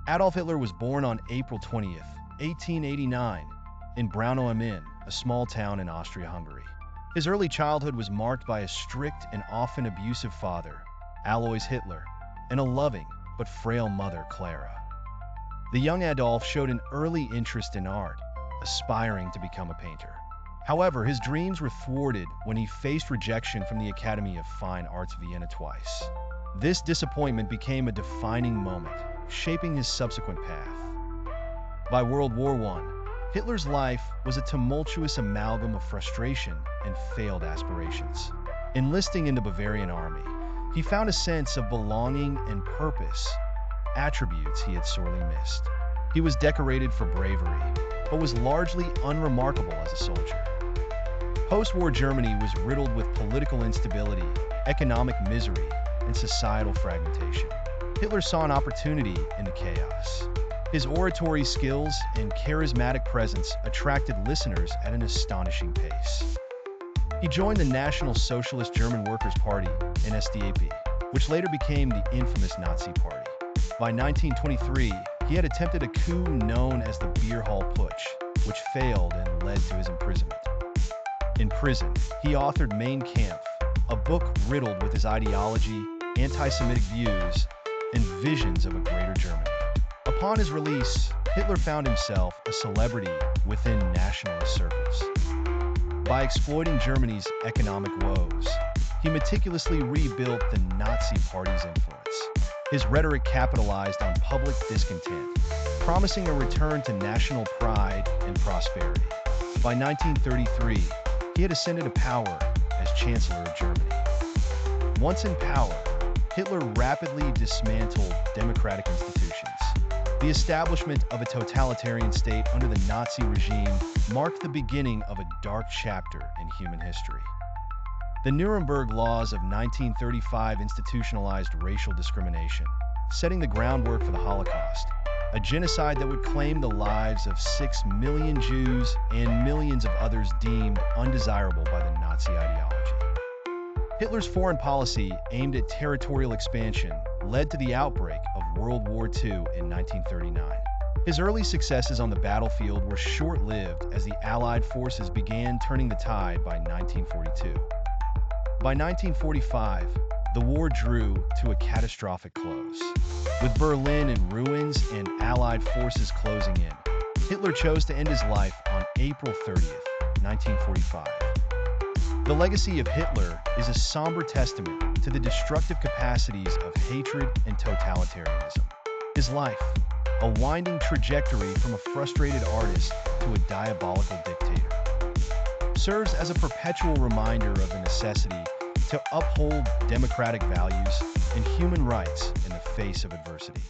Adolf Hitler was born on April 20th, 1889, in Braunau am Inn, a small town in Austria-Hungary. His early childhood was marked by a strict and often abusive father, Alois Hitler, and a loving but frail mother, Clara. The young Adolf showed an early interest in art, aspiring to become a painter. However, his dreams were thwarted when he faced rejection from the Academy of Fine Arts Vienna twice. This disappointment became a defining moment, shaping his subsequent path. By World War I, Hitler's life was a tumultuous amalgam of frustration and failed aspirations. Enlisting in the Bavarian army, he found a sense of belonging and purpose, attributes he had sorely missed. He was decorated for bravery, but was largely unremarkable as a soldier. Post-war Germany was riddled with political instability, economic misery, and societal fragmentation. Hitler saw an opportunity in the chaos. His oratory skills and charismatic presence attracted listeners at an astonishing pace. He joined the National Socialist German Workers' Party, NSDAP, which later became the infamous Nazi Party. By 1923, he had attempted a coup known as the Beer Hall Putsch, which failed and led to his imprisonment. In prison, he authored Mein Kampf, a book riddled with his ideology, anti-Semitic views, and visions of a greater Germany. Upon his release, Hitler found himself a celebrity within nationalist circles. By exploiting Germany's economic woes, he meticulously rebuilt the Nazi Party's influence. His rhetoric capitalized on public discontent, promising a return to national pride and prosperity. By 1933, he had ascended to power as Chancellor of Germany. Once in power, Hitler rapidly dismantled democratic institutions. The establishment of a totalitarian state under the Nazi regime marked the beginning of a dark chapter in human history. The Nuremberg Laws of 1935 institutionalized racial discrimination, setting the groundwork for the Holocaust, a genocide that would claim the lives of 6 million Jews and millions of others deemed undesirable by the Nazi ideology. Hitler's foreign policy, aimed at territorial expansion, led to the outbreak of World War II in 1939. His early successes on the battlefield were short-lived as the Allied forces began turning the tide by 1942. By 1945, the war drew to a catastrophic close. With Berlin in ruins and Allied forces closing in, Hitler chose to end his life on April 30th, 1945. The legacy of Hitler is a somber testament to the destructive capacities of hatred and totalitarianism. His life, a winding trajectory from a frustrated artist to a diabolical dictator, serves as a perpetual reminder of the necessity to uphold democratic values and human rights in the face of adversity.